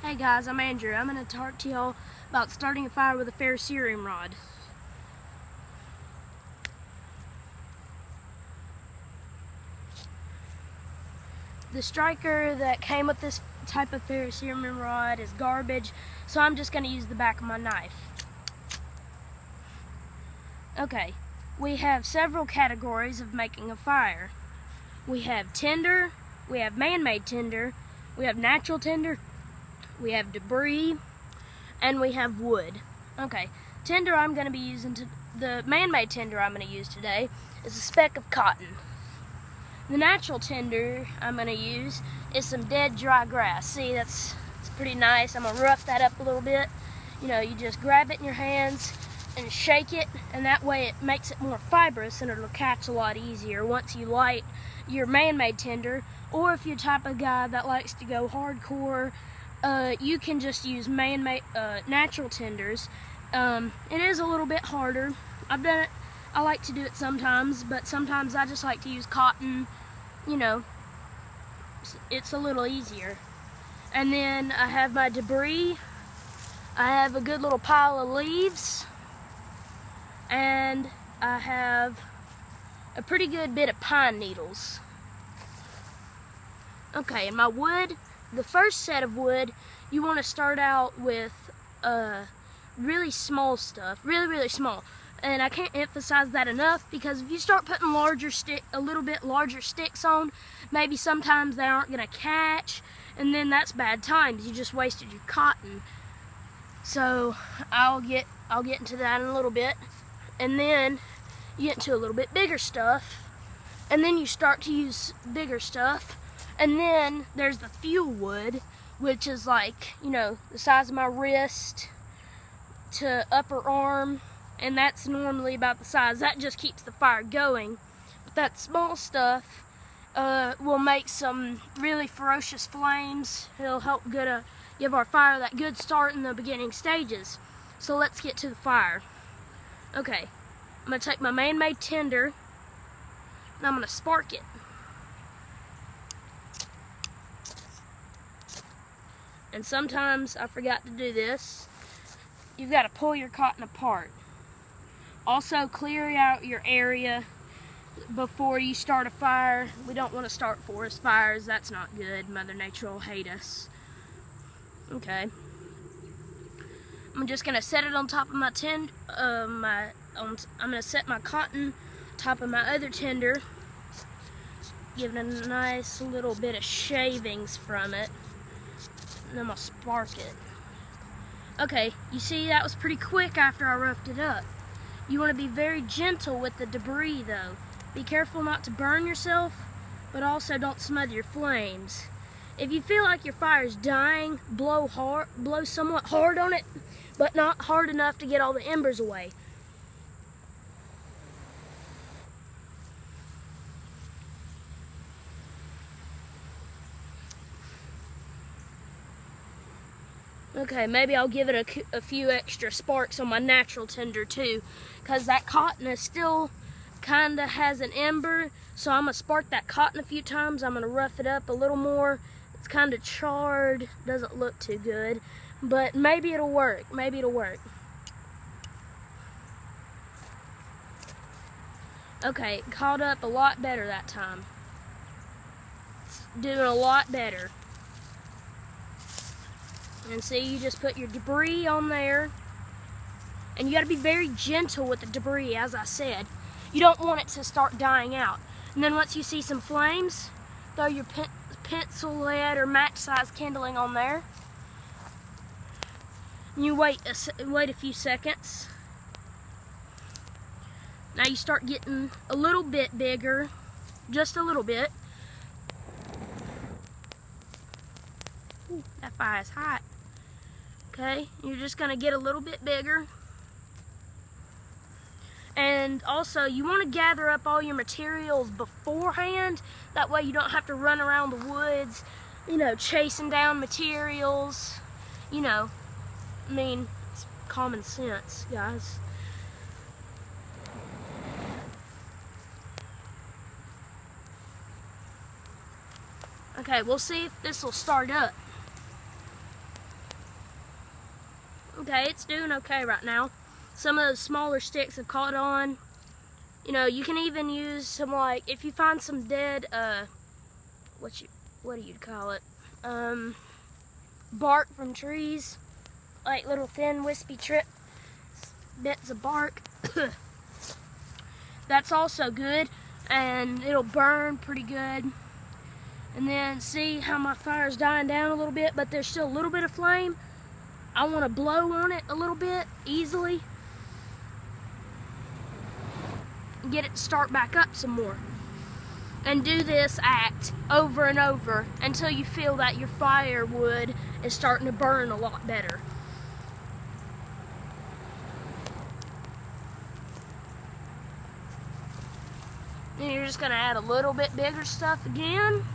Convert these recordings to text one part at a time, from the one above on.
Hey guys, I'm Andrew. I'm going to talk to y'all about starting a fire with a ferrocerium rod. The striker that came with this type of ferrocerium rod is garbage, so I'm just going to use the back of my knife. Okay, we have several categories of making a fire. We have tinder, we have man-made tinder, we have natural tinder, we have debris, and we have wood. Okay, tinder I'm going to be using, the man-made tinder I'm going to use today is a speck of cotton. The natural tinder I'm going to use is some dead dry grass. See, it's pretty nice. I'm going to rough that up a little bit. You know, you just grab it in your hands and shake it, and that way it makes it more fibrous and it'll catch a lot easier once you light your man-made tinder. Or if you're the type of guy that likes to go hardcore, you can just use man-made natural tinders. It is a little bit harder. I've done it. I like to do it sometimes, but sometimes I just like to use cotton. You know, it's a little easier. And then I have my debris. I have a good little pile of leaves, and I have a pretty good bit of pine needles. Okay, and my wood, the first set of wood, you want to start out with really small stuff, really small. And I can't emphasize that enough, because if you start putting a little bit larger sticks on, maybe sometimes they aren't going to catch, and then that's bad times. You just wasted your cotton. So I'll get into that in a little bit, and then you get into a little bit bigger stuff, and then you start to use bigger stuff, and then there's the fuel wood, which is like, you know, the size of my wrist to upper arm. And that's normally about the size. That just keeps the fire going. But that small stuff will make some really ferocious flames. It'll help give our fire that good start in the beginning stages. So let's get to the fire. Okay, I'm going to take my man-made tinder and I'm going to spark it. And sometimes I forgot to do this. You've got to pull your cotton apart. Also, clear out your area before you start a fire. We don't want to start forest fires. That's not good. Mother Nature will hate us. Okay. I'm just going to set it on top of my tinder. I'm going to set my cotton on top of my other tinder. Give it a nice little bit of shavings from it. And I'm going to spark it. Okay, you see that was pretty quick after I roughed it up. You want to be very gentle with the debris though. Be careful not to burn yourself, but also don't smother your flames. If you feel like your fire is dying, blow somewhat hard on it, but not hard enough to get all the embers away. Okay, maybe I'll give it a few extra sparks on my natural tinder too, because that cotton is still kind of has an ember, so I'm going to spark that cotton a few times. I'm going to rough it up a little more. It's kind of charred, doesn't look too good, but maybe it'll work. Maybe it'll work. Okay, it caught up a lot better that time. It's doing a lot better. And see, you just put your debris on there. And you got to be very gentle with the debris, as I said. You don't want it to start dying out. And then once you see some flames, throw your pencil lead or match size kindling on there. And you wait a few seconds. Now you start getting a little bit bigger, just a little bit. Ooh, that fire is hot. Okay, you're just going to get a little bit bigger. And also, you want to gather up all your materials beforehand. That way you don't have to run around the woods, you know, chasing down materials. You know, I mean, it's common sense, guys. Okay, we'll see if this will start up. Okay, it's doing okay right now. Some of those smaller sticks have caught on. You know, you can even use some, like, if you find some dead, what do you call it? Bark from trees, like little thin wispy bits of bark. That's also good, and it'll burn pretty good. And then see how my fire's dying down a little bit, but there's still a little bit of flame. I want to blow on it a little bit easily and get it to start back up some more. And do this act over and over until you feel that your firewood is starting to burn a lot better. Then you're just going to add a little bit bigger stuff again.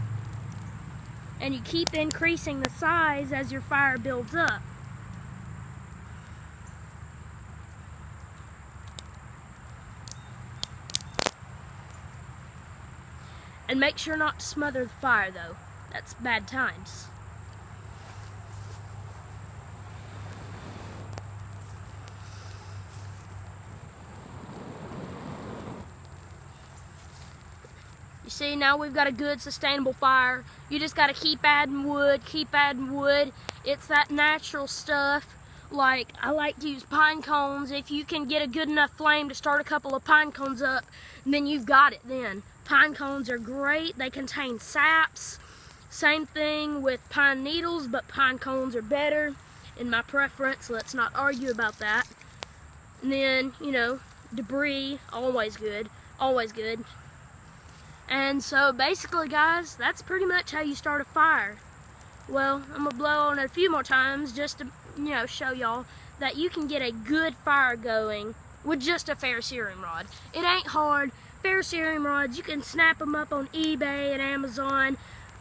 And you keep increasing the size as your fire builds up. And make sure not to smother the fire though. That's bad times. You see, now we've got a good sustainable fire. You just gotta keep adding wood, keep adding wood. It's that natural stuff. Like, I like to use pine cones. If you can get a good enough flame to start a couple of pine cones up, then you've got it then. Pine cones are great. They contain saps. Same thing with pine needles, but pine cones are better in my preference. Let's not argue about that. And then, you know, debris, always good, always good. And so basically, guys, that's pretty much how you start a fire. Well, I'm gonna blow on it a few more times just to, you know, show y'all that you can get a good fire going with just a ferrous earring rod. It ain't hard. Ferrous earring rods, you can snap them up on eBay and Amazon,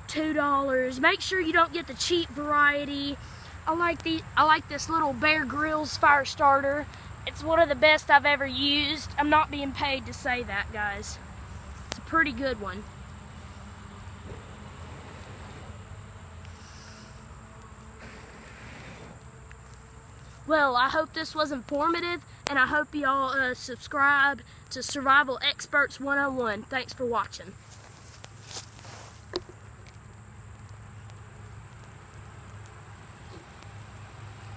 $2. Make sure you don't get the cheap variety. I like this little Bear Grylls fire starter. It's one of the best I've ever used. I'm not being paid to say that, guys. It's a pretty good one. Well, I hope this was informative, and I hope y'all subscribe to Survival Experts 101. Thanks for watching.